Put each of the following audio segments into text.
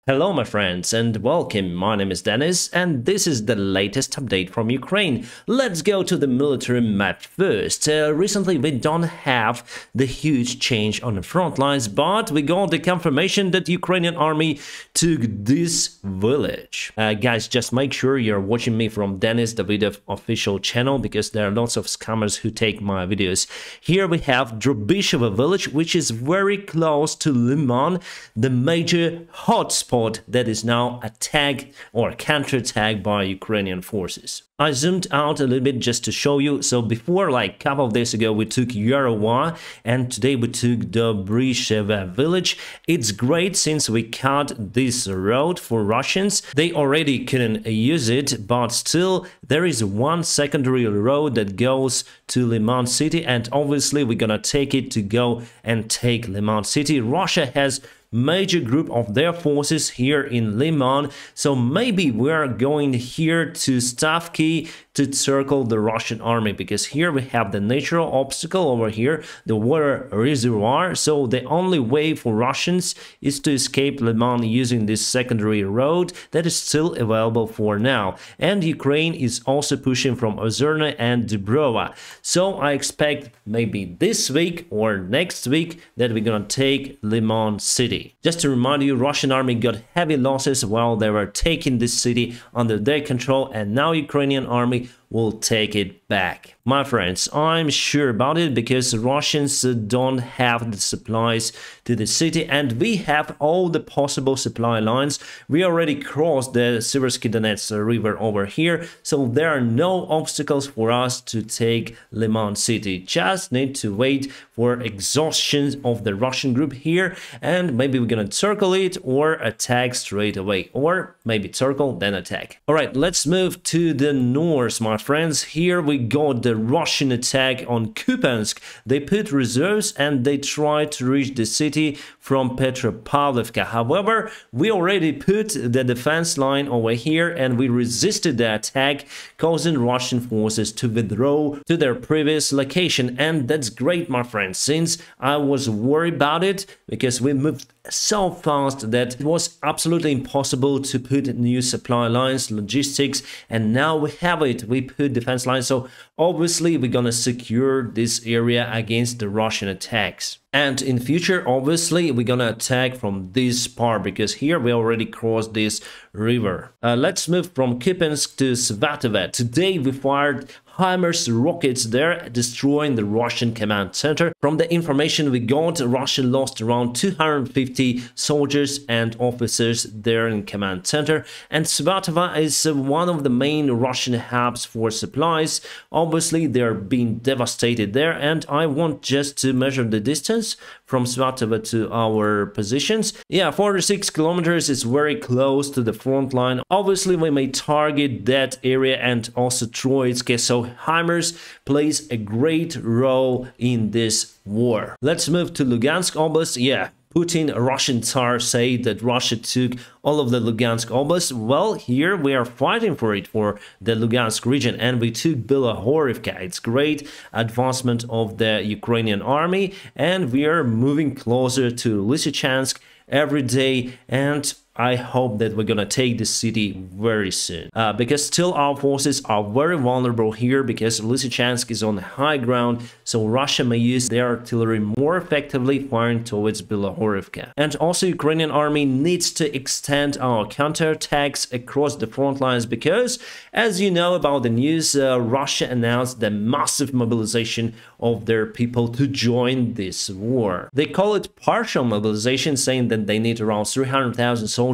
Hello my friends and welcome, my name is Dennis and this is the latest update from Ukraine. Let's go to the military map first. Recently we don't have the huge change on the front lines, but we got the confirmation that Ukrainian army took this village. Guys, just make sure you're watching me from Dennis Davydov official channel because there are lots of scammers who take my videos. Here we have Drobisheva village, which is very close to Liman, the major hotspot that is now attacked or counterattacked by Ukrainian forces. I zoomed out a little bit just to show you. So before, like a couple of days ago, we took Yarova and today we took Drobisheva village. It's great since we cut this road for Russians. They already couldn't use it, but still there is one secondary road that goes to Liman city, and obviously we're gonna take it to go and take Liman city. Russia has major group of their forces here in Liman, so maybe we're going here to Stavki to circle the Russian army, because here we have the natural obstacle over here, the water reservoir. So the only way for Russians is to escape Liman using this secondary road that is still available for now. And Ukraine is also pushing from Ozerna and Dubrova. So I expect maybe this week or next week that we're gonna take Liman city. Just to remind you, Russian army got heavy losses while they were taking this city under their control, and now Ukrainian army will take it back. My friends, I'm sure about it because Russians don't have the supplies to the city, and we have all the possible supply lines. We already crossed the Siversky Donets river over here, so there are no obstacles for us to take Liman city. Just need to wait for exhaustion of the Russian group here, and maybe we're gonna circle it or attack straight away, or maybe circle then attack. All right, let's move to the north, my friends. Here we got the Russian attack on Kupiansk. They put reserves and they tried to reach the city from Petropavlovka. However, we already put the defense line over here and we resisted the attack, causing Russian forces to withdraw to their previous location. And that's great, my friends, since I was worried about it because we moved so fast that it was absolutely impossible to put new supply lines, logistics, and now we have it. We put defense lines, so obviously we're gonna secure this area against the Russian attacks. And in future, obviously, we're gonna attack from this part because here we already crossed this river. Let's move from Kupiansk to Svatove. Today we fired HIMARS rockets there, destroying the Russian command center. From the information we got, Russia lost around 250 soldiers and officers there in command center. And Svatove is one of the main Russian hubs for supplies. Obviously, they're being devastated there, and I want just to measure the distance from Svatove to our positions. Yeah, 46 kilometers is very close to the front line. Obviously, we may target that area and also Troitsk, so HIMARS plays a great role in this war. Let's move to Lugansk Oblast. Yeah, Putin, a Russian Tsar, said that Russia took all of the Lugansk Oblast. Well, here we are fighting for it, for the Lugansk region, and we took Bilohorivka. It's great advancement of the Ukrainian army, and we are moving closer to Lysychansk every day, and I hope that we're gonna take the city very soon, because still our forces are very vulnerable here because Lysychansk is on high ground, so Russia may use their artillery more effectively firing towards Bilohorivka. And also Ukrainian army needs to extend our counterattacks across the front lines because, as you know about the news, Russia announced the massive mobilization of their people to join this war. They call it partial mobilization, saying that they need around 300,000 soldiers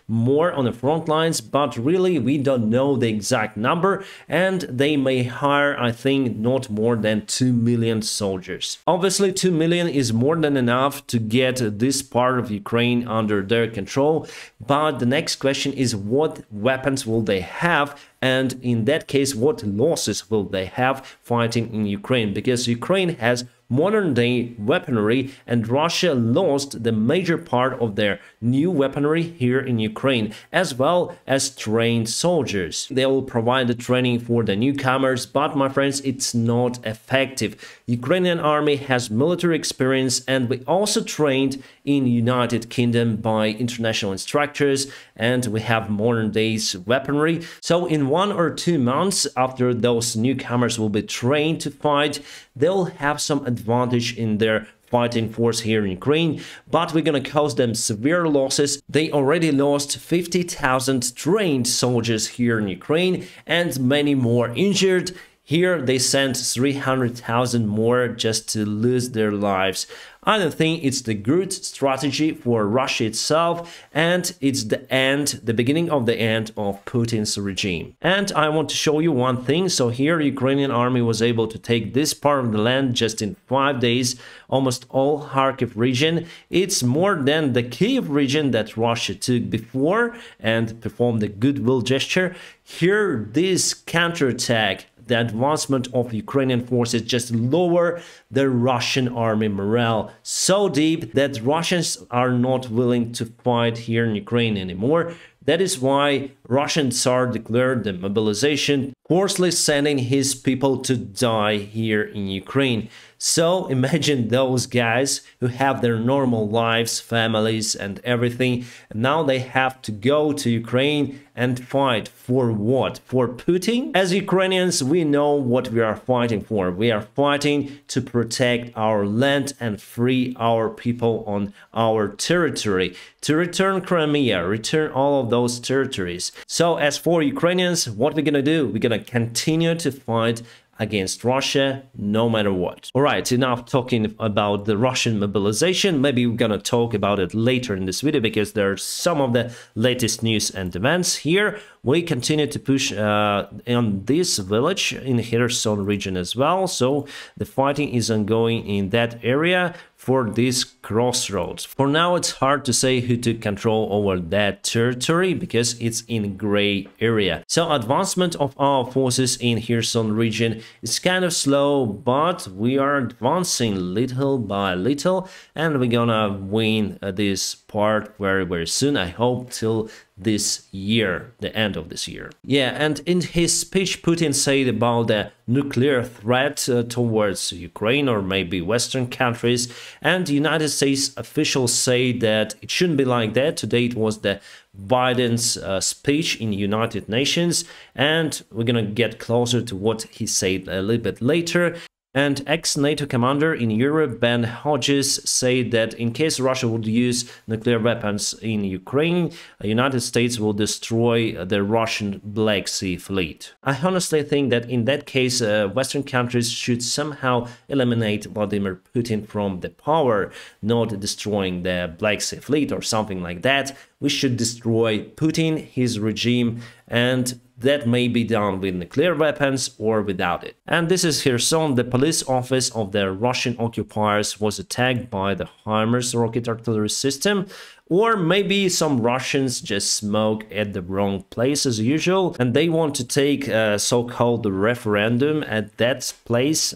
more on the front lines, but really we don't know the exact number, and they may hire, I think, not more than 2 million soldiers. Obviously 2 million is more than enough to get this part of Ukraine under their control, but the next question is what weapons will they have, and in that case what losses will they have fighting in Ukraine, because Ukraine has modern-day weaponry and Russia lost the major part of their new weaponry here in Ukraine, as well as trained soldiers. They will provide the training for the newcomers, but my friends, it's not effective. Ukrainian army has military experience, and we also trained in United Kingdom by international instructors, and we have modern days weaponry. So in 1 or 2 months after those newcomers will be trained to fight, they'll have some advantage in their fighting force here in Ukraine, but we're gonna cause them severe losses. They already lost 50,000 trained soldiers here in Ukraine and many more injured. Here they sent 300,000 more just to lose their lives. I don't think it's the good strategy for Russia itself, and it's the beginning of the end of Putin's regime. And I want to show you one thing. So here Ukrainian army was able to take this part of the land just in 5 days, almost all Kharkiv region. It's more than the Kiev region that Russia took before and performed a goodwill gesture. Here, this counterattack, the advancement of Ukrainian forces just lower the Russian army morale so deep that Russians are not willing to fight here in Ukraine anymore. That is why Russian Tsar declared the mobilization, forcibly sending his people to die here in Ukraine. So imagine those guys who have their normal lives, families and everything. Now they have to go to Ukraine and fight for what? For Putin? As Ukrainians, we know what we are fighting for. We are fighting to protect our land and free our people on our territory. To return Crimea, return all of those territories. So as for Ukrainians, what we're gonna do? We're gonna continue to fight against Russia, no matter what. Alright, enough talking about the Russian mobilization. Maybe we're gonna talk about it later in this video because there's some of the latest news and events here. We continue to push on this village in Kherson region as well. So the fighting is ongoing in that area for this crossroads. For now, it's hard to say who took control over that territory because it's in gray area. So advancement of our forces in Kherson region is kind of slow, but we are advancing little by little, and we're gonna win this part very, very soon. I hope till this year, the end of this year. Yeah, and in his speech, Putin said about the nuclear threat towards Ukraine or maybe Western countries, and the United States officials say that it shouldn't be like that. Today it was the Biden's speech in United Nations, and we're gonna get closer to what he said a little bit later. And ex-NATO commander in Europe, Ben Hodges, said that in case Russia would use nuclear weapons in Ukraine, the United States will destroy the Russian Black Sea fleet. I honestly think that in that case, Western countries should somehow eliminate Vladimir Putin from the power, not destroying the Black Sea fleet or something like that. We should destroy Putin, his regime, and that may be done with nuclear weapons or without it. And this is Kherson. The police office of the Russian occupiers was attacked by the HIMARS rocket artillery system. Or maybe some Russians just smoke at the wrong place as usual, and they want to take a so-called referendum at that place.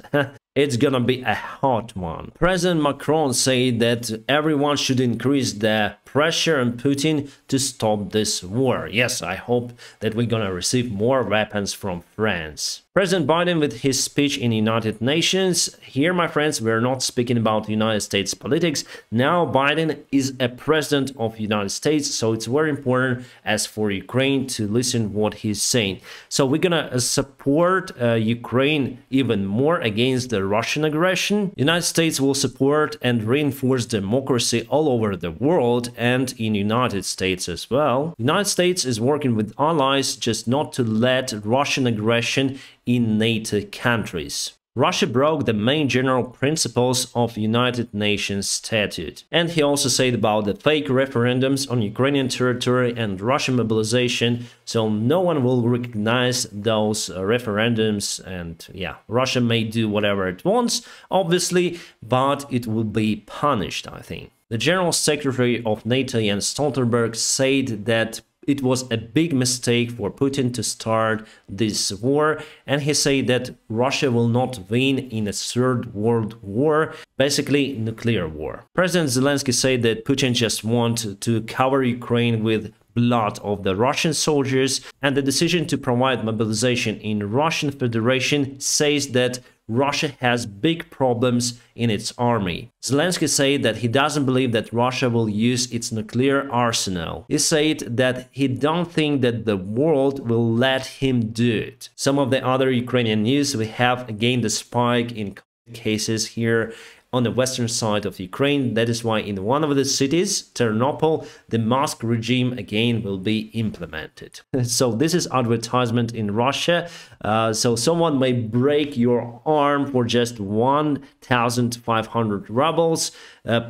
It's gonna be a hot one. President Macron said that everyone should increase the pressure on Putin to stop this war. Yes, I hope that we're gonna receive more weapons from France. President Biden with his speech in United Nations. Here, my friends, we're not speaking about United States politics. Now Biden is a president of United States, so it's very important as for Ukraine to listen what he's saying. So we're gonna support Ukraine even more against the Russian aggression. United States will support and reinforce democracy all over the world and in United States as well. United States is working with allies just not to let Russian aggression in NATO countries. Russia broke the main general principles of United Nations Statute. And he also said about the fake referendums on Ukrainian territory and Russian mobilization, so no one will recognize those referendums, and yeah, Russia may do whatever it wants, obviously, but it will be punished, I think. The General Secretary of NATO, Jens Stoltenberg, said that it was a big mistake for Putin to start this war, and he said that Russia will not win in a third world war, basically nuclear war. President Zelensky said that Putin just wants to cover Ukraine with blood of the Russian soldiers, and the decision to provide mobilization in Russian Federation says that Russia has big problems in its army. Zelensky said that he doesn't believe that Russia will use its nuclear arsenal. He said that he don't think that the world will let him do it. Some of the other Ukrainian news, we have again the spike in cases here on the western side of Ukraine. That is why in one of the cities, Ternopil, the mask regime again will be implemented. So this is advertisement in Russia. So someone may break your arm for just 1,500 rubles.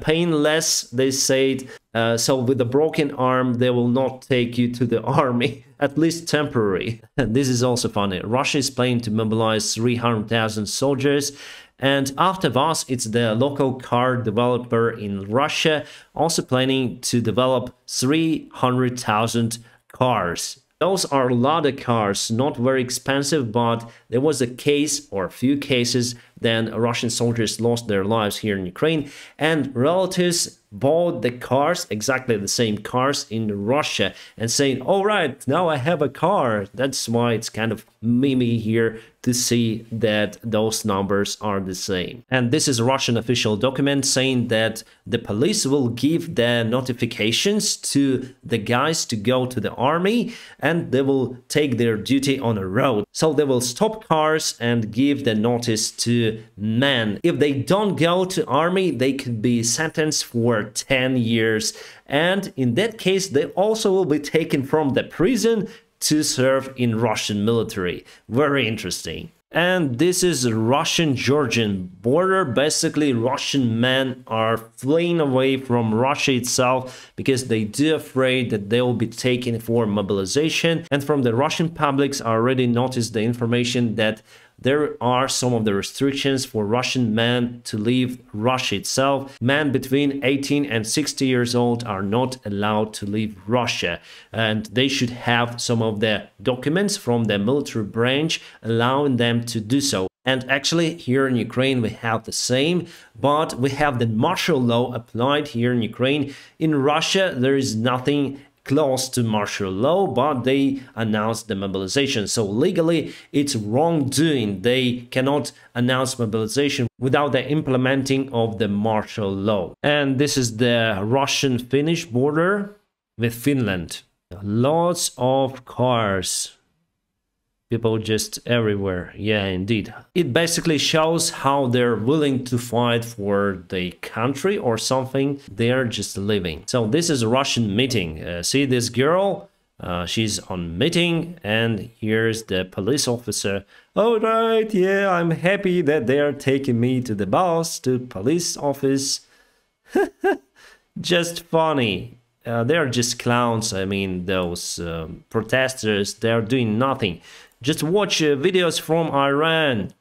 Painless, they said. So with a broken arm, they will not take you to the army, at least temporary. This is also funny. Russia is planning to mobilize 300,000 soldiers. And Davydov, it's the local car developer in Russia, also planning to develop 300,000 cars. Those are a lot of cars, not very expensive, but there was a case or a few cases then Russian soldiers lost their lives here in Ukraine, and relatives bought the cars, exactly the same cars in Russia, and saying, all right, now I have a car. That's why it's kind of mimi here to see that those numbers are the same. And this is a Russian official document saying that the police will give the notifications to the guys to go to the army, and they will take their duty on a road. So they will stop cars and give the notice to men. If they don't go to army, they could be sentenced for 10 years. And in that case, they also will be taken from the prison to serve in Russian military. Very interesting. And this is Russian-Georgian border. Basically, Russian men are fleeing away from Russia itself because they do afraid that they will be taken for mobilization. And from the Russian publics, I already noticed the information that there are some of the restrictions for Russian men to leave Russia itself. Men between 18 and 60 years old are not allowed to leave Russia, and they should have some of the documents from the military branch allowing them to do so. And actually here in Ukraine we have the same, but we have the martial law applied here in Ukraine. In Russia there is nothing close to martial law, but they announced the mobilization. So legally, it's wrongdoing. They cannot announce mobilization without the implementing of the martial law. And this is the Russian-Finnish border with Finland. Lots of cars. People just everywhere. Yeah, indeed. It basically shows how they're willing to fight for the country or something. They're just living. So this is a Russian meeting. See this girl? She's on meeting, and here's the police officer. All right, yeah, I'm happy that they're taking me to the bus, to police office. Just funny. They're just clowns. I mean, those protesters, they're doing nothing. Just watch videos from Iran.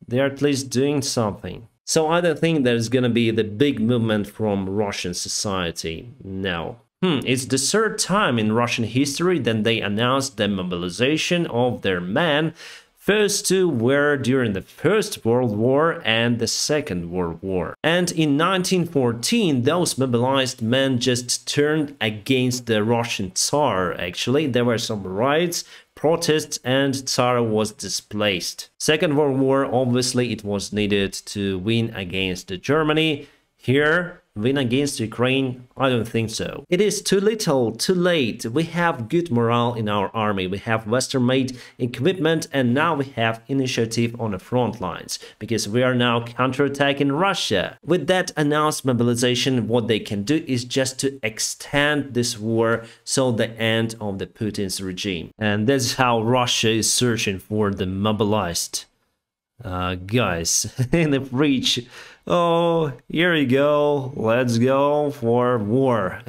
They're at least doing something. So I don't think there's gonna be the big movement from Russian society. No. It's the third time in Russian history that they announced the mobilization of their men. First two were during the First World War and the Second World War. And in 1914, those mobilized men just turned against the Russian Tsar, actually. There were some riots, protests, and Tsar was displaced. Second World War, obviously, it was needed to win against Germany. Here, win against Ukraine? I don't think so. It is too little, too late. We have good morale in our army. We have Western-made equipment, and now we have initiative on the front lines because we are now counterattacking Russia. With that announced mobilization, what they can do is just to extend this war so the end of the Putin's regime. And that's how Russia is searching for the mobilized guys in the breach. Oh, here you go. Let's go for war.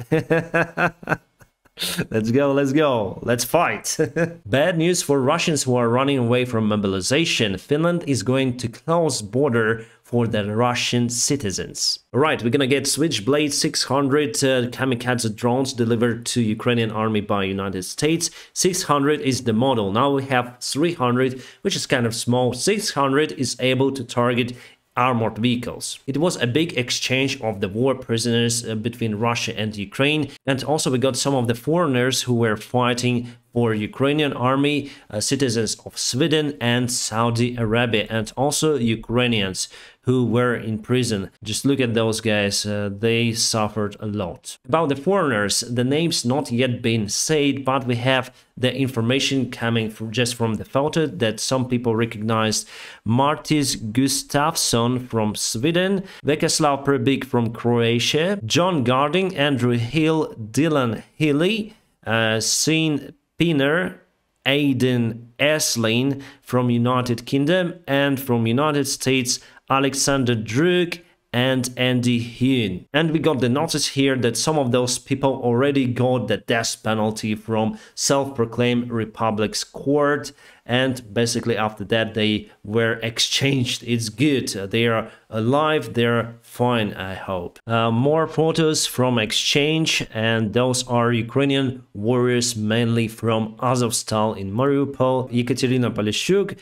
Let's go. Let's fight. Bad news for Russians who are running away from mobilization. Finland is going to close border for the Russian citizens. Alright, we're gonna get Switchblade 600 kamikaze drones delivered to Ukrainian army by United States. 600 is the model. Now we have 300, which is kind of small. 600 is able to target armored vehicles. It was a big exchange of the war prisoners between Russia and Ukraine, and also we got some of the foreigners who were fighting for Ukrainian army, citizens of Sweden and Saudi Arabia, and also Ukrainians who were in prison. Just look at those guys, they suffered a lot. About the foreigners, the names not yet been said, but we have the information coming just from the photo that some people recognized Martis Gustafsson from Sweden, Vyacheslav Prebik from Croatia, John Garding, Andrew Hill, Dylan Healy, Sean Pinner, Aidan Eslin from United Kingdom, and from United States, Alexander Druk and Andy Huhn. And we got the notice here that some of those people already got the death penalty from self-proclaimed Republic's court, and basically after that they were exchanged. It's good, they are alive, they're fine, I hope. More photos from exchange, and those are Ukrainian warriors mainly from Azovstal in Mariupol. Ekaterina Polishuk,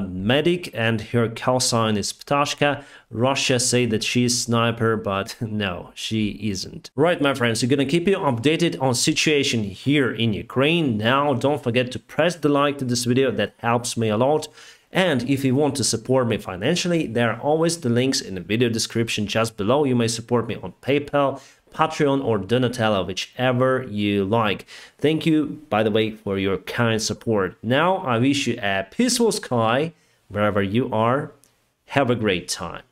medic, and her call sign is Ptashka. Russia say that she's sniper, but no, she isn't. Right, my friends, we're gonna keep you updated on situation here in Ukraine. Now don't forget to press the like to this video, that helps me a lot. And if you want to support me financially, there are always the links in the video description just below. You may support me on PayPal, Patreon, or Donatello, whichever you like. Thank you, by the way, for your kind support. Now I wish you a peaceful sky wherever you are. Have a great time.